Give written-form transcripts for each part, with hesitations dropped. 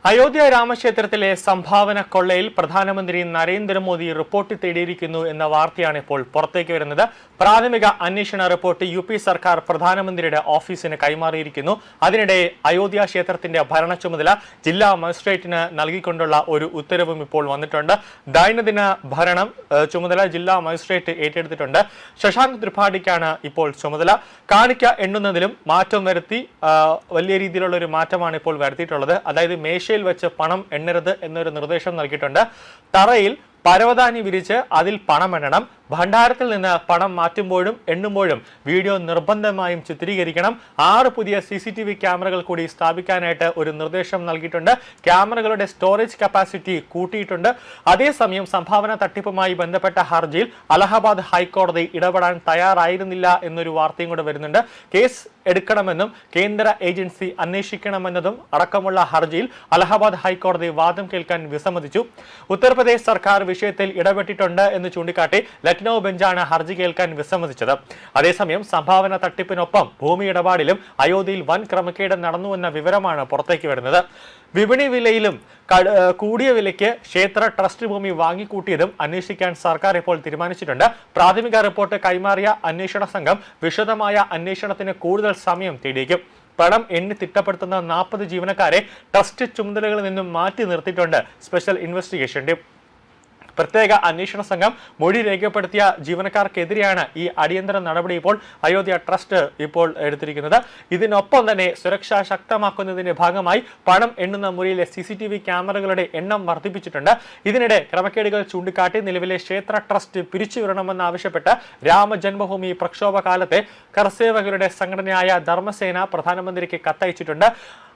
അയോധ്യ രാമക്ഷേത്രത്തിലെ സംഭാവന കൊള്ളയിൽ പ്രധാനമന്ത്രി നരേന്ദ്രമോദി റിപ്പോർട്ട് തേടിയിരിക്കുന്നു എന്ന വാർത്തയാണ് ഇപ്പോൾ പുറത്തേക്ക് വരുന്നത്. പ്രാഥമിക അന്വേഷണ റിപ്പോർട്ട് യു.പി. സർക്കാർ പ്രധാനമന്ത്രിയുടെ ഓഫീസിന് കൈമാറിയിരിക്കുന്നു. അതിനിടെ അയോധ്യ ക്ഷേത്രത്തിന്റെ ഭരണ ചുമതല ജില്ലാ മജിസ്ട്രേറ്റിന് നൽകിക്കൊണ്ടുള്ള ഒരു ഉത്തരവും ഇപ്പോൾ വന്നിട്ടുണ്ട്. ദൈനംദിന ഭരണം ചുമതല ജില്ലാ മജിസ്ട്രേറ്റ് ഏറ്റെടുത്തിട്ടുണ്ട്. ശശാങ്ക് ത്രിപാഠിക്കാണ് ഇപ്പോൾ ചുമതല. കാണിക്ക എണ്ണുന്നതിലും മാറ്റം വരുത്തി വലിയ രീതിയിലുള്ള ഒരു മാറ്റമാണ് ഇപ്പോൾ വരുത്തിയിട്ടുള്ളത്. അതായത് മേശയിൽ വെച്ച് പണം എണ്ണരുത് എന്നൊരു നിർദ്ദേശം നൽകിയിട്ടുണ്ട്. തറയിൽ പരവതാനി വിരിച്ച് അതിൽ പണം എണ്ണണം. ഭണ്ഡാരത്തിൽ നിന്ന് പണം മാറ്റുമ്പോഴും എണ്ണുമ്പോഴും വീഡിയോ നിർബന്ധമായും ചിത്രീകരിക്കണം. 6 പുതിയ CCTV ക്യാമറകൾ കൂടി സ്ഥാപിക്കാനായിട്ട് ഒരു നിർദ്ദേശം നൽകിയിട്ടുണ്ട്. ക്യാമറകളുടെ സ്റ്റോറേജ് കപ്പാസിറ്റി കൂട്ടിയിട്ടുണ്ട്. അതേസമയം സംഭാവന തട്ടിപ്പുമായി ബന്ധപ്പെട്ട ഹർജിയിൽ അലഹബാദ് ഹൈക്കോടതി ഇടപെടാൻ തയ്യാറായിരുന്നില്ല എന്നൊരു വാർത്തയും കൂടെ വരുന്നുണ്ട്. കേസ് എടുക്കണമെന്നും കേന്ദ്ര ഏജൻസി അന്വേഷിക്കണമെന്നതും അടക്കമുള്ള ഹർജിയിൽ അലഹബാദ് ഹൈക്കോടതി വാദം കേൾക്കാൻ വിസമ്മതിച്ചു. ഉത്തർപ്രദേശ് സർക്കാർ വിഷയത്തിൽ ഇടപെട്ടിട്ടുണ്ട് എന്ന് ചൂണ്ടിക്കാട്ടി ലക്നൌ ബെഞ്ചാണ് ഹർജി കേൾക്കാൻ വിസമ്മതിച്ചത്. അതേസമയം സംഭാവന തട്ടിപ്പിനൊപ്പം ഭൂമി ഇടപാടിലും അയോധ്യയിൽ വൻ ക്രമക്കേട് നടന്നുവെന്ന വിവരമാണ് പുറത്തേക്ക് വരുന്നത്. വിപണി വിലയിലും കൂടിയ വിലയ്ക്ക് ക്ഷേത്ര ട്രസ്റ്റ് ഭൂമി വാങ്ങിക്കൂട്ടിയതും അന്വേഷിക്കാൻ സർക്കാർ ഇപ്പോൾ തീരുമാനിച്ചിട്ടുണ്ട്. പ്രാഥമിക റിപ്പോർട്ട് കൈമാറിയ അന്വേഷണ സംഘം വിശദമായ അന്വേഷണത്തിന് കൂടുതൽ സമയം തേടിയേക്കും. പണം എണ്ണി തിട്ടപ്പെടുത്തുന്ന 40 ജീവനക്കാരെ ട്രസ്റ്റ് ചുമതലകളിൽ നിന്നും മാറ്റി നിർത്തിയിട്ടുണ്ട് സ്പെഷ്യൽ ഇൻവെസ്റ്റിഗേഷൻ ടീം. പ്രത്യേക അന്വേഷണ സംഘം മൊഴി രേഖപ്പെടുത്തിയ ജീവനക്കാർക്കെതിരെയാണ് ഈ അടിയന്തര നടപടി ഇപ്പോൾ അയോധ്യ ട്രസ്റ്റ് ഇപ്പോൾ എടുത്തിരിക്കുന്നത്. ഇതിനൊപ്പം തന്നെ സുരക്ഷ ശക്തമാക്കുന്നതിന്റെ ഭാഗമായി പണം എണ്ണുന്ന മുറിയിലെ CCTV ക്യാമറകളുടെ എണ്ണം വർദ്ധിപ്പിച്ചിട്ടുണ്ട്. ഇതിനിടെ ക്രമക്കേടുകൾ ചൂണ്ടിക്കാട്ടി നിലവിലെ ക്ഷേത്ര ട്രസ്റ്റ് പിരിച്ചുവിടണമെന്നാവശ്യപ്പെട്ട് രാമജന്മഭൂമി പ്രക്ഷോഭ കാലത്തെ കർസേവകരുടെ സംഘടനയായ ധർമ്മസേന പ്രധാനമന്ത്രിക്ക് കത്തയച്ചിട്ടുണ്ട്.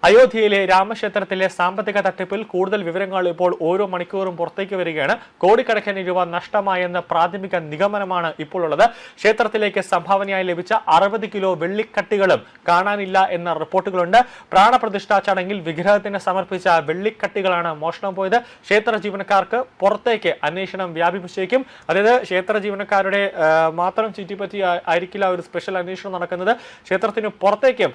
അയോധ്യയിലെ രാമക്ഷേത്രത്തിലെ സാമ്പത്തിക തട്ടിപ്പിൽ കൂടുതൽ വിവരങ്ങൾ ഇപ്പോൾ ഓരോ മണിക്കൂറും പുറത്തേക്ക് വരികയാണ്. കോടിക്കണക്കിന് രൂപ നഷ്ടമായെന്ന പ്രാഥമിക നിഗമനമാണ് ഇപ്പോൾ ഉള്ളത്. ക്ഷേത്രത്തിലേക്ക് സംഭാവനയായി ലഭിച്ച 60 കിലോ വെള്ളിക്കട്ടികളും കാണാനില്ല എന്ന റിപ്പോർട്ടുകളുണ്ട്. പ്രാണപ്രതിഷ്ഠാ ചടങ്ങിൽ വിഗ്രഹത്തിന് സമർപ്പിച്ച വെള്ളിക്കട്ടികളാണ് മോഷണം പോയത്. ക്ഷേത്ര ജീവനക്കാർക്ക് പുറത്തേക്ക് അന്വേഷണം വ്യാപിപ്പിച്ചേക്കും. അതായത് ക്ഷേത്ര ജീവനക്കാരുടെ മാത്രം ചുറ്റിപ്പറ്റി ആയിരിക്കില്ല ഒരു സ്പെഷ്യൽ അന്വേഷണം നടക്കുന്നത്. ക്ഷേത്രത്തിന് പുറത്തേക്കും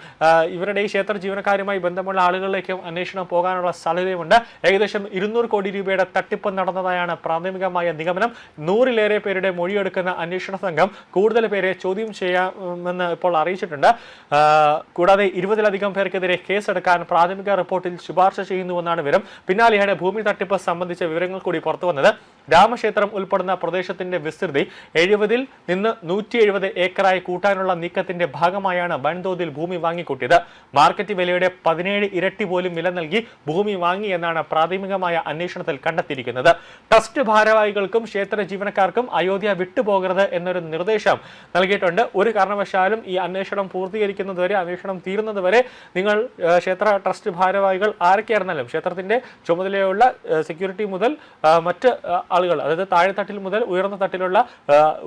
ഇവരുടെ ഈ ക്ഷേത്ര ജീവനക്കാരുമായി ബന്ധമുള്ള ആളുകളിലേക്കും അന്വേഷണം പോകാനുള്ള സാധ്യതയുമുണ്ട്. ഏകദേശം 200 കോടി രൂപയുടെ തട്ടിപ്പ് നടന്നതായാണ് പ്രാഥമികമായ നിഗമനം. 100-ലേറെ പേരുടെ മൊഴിയെടുക്കുന്ന അന്വേഷണ സംഘം കൂടുതൽ പേരെ ചോദ്യം ചെയ്യാമെന്ന് ഇപ്പോൾ അറിയിച്ചിട്ടുണ്ട്. കൂടാതെ 20-ലധികം പേർക്കെതിരെ കേസെടുക്കാൻ പ്രാഥമിക റിപ്പോർട്ടിൽ ശുപാർശ ചെയ്യുന്നുവെന്നാണ് വിവരം. പിന്നാലെയാണ് ഭൂമി തട്ടിപ്പ് സംബന്ധിച്ച വിവരങ്ങൾ കൂടി പുറത്തുവന്നത്. രാമക്ഷേത്രം ഉൾപ്പെടുന്ന പ്രദേശത്തിന്റെ വിസ്തൃതി 70-ൽ നിന്ന് 170 ഏക്കറായി കൂട്ടാനുള്ള നീക്കത്തിന്റെ ഭാഗമായാണ് വൻതോതിൽ ഭൂമി വാങ്ങിക്കൂട്ടിയത്. മാർക്കറ്റ് വിലയുടെ 17 ഇരട്ടി പോലും വില നൽകി ഭൂമി വാങ്ങി എന്നാണ് പ്രാഥമികമായ അന്വേഷണത്തിൽ കണ്ടെത്തിയിരിക്കുന്നത്. ട്രസ്റ്റ് ഭാരവാഹികൾക്കും ക്ഷേത്ര ജീവനക്കാർക്കും അയോധ്യ വിട്ടുപോകരുത് എന്നൊരു നിർദ്ദേശം നൽകിയിട്ടുണ്ട്. ഒരു കാരണവശാലും ഈ അന്വേഷണം പൂർത്തീകരിക്കുന്നതുവരെ, അന്വേഷണം തീരുന്നതുവരെ നിങ്ങൾ ക്ഷേത്ര ട്രസ്റ്റ് ഭാരവാഹികൾ ആരൊക്കെയായിരുന്നാലും ക്ഷേത്രത്തിന്റെ ചുമതലയുള്ള സെക്യൂരിറ്റി മുതൽ മറ്റ് ആളുകൾ, അതായത് താഴെത്തട്ടിൽ മുതൽ ഉയർന്ന തട്ടിലുള്ള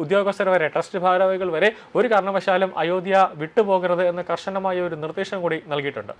ഉദ്യോഗസ്ഥർ വരെ, ട്രസ്റ്റ് ഭാരവാഹികൾ വരെ ഒരു കാരണവശാലും അയോധ്യ വിട്ടുപോകരുത് എന്ന കർശനമായ ഒരു നിർദ്ദേശം കൂടി നൽകിയിട്ടുണ്ട്.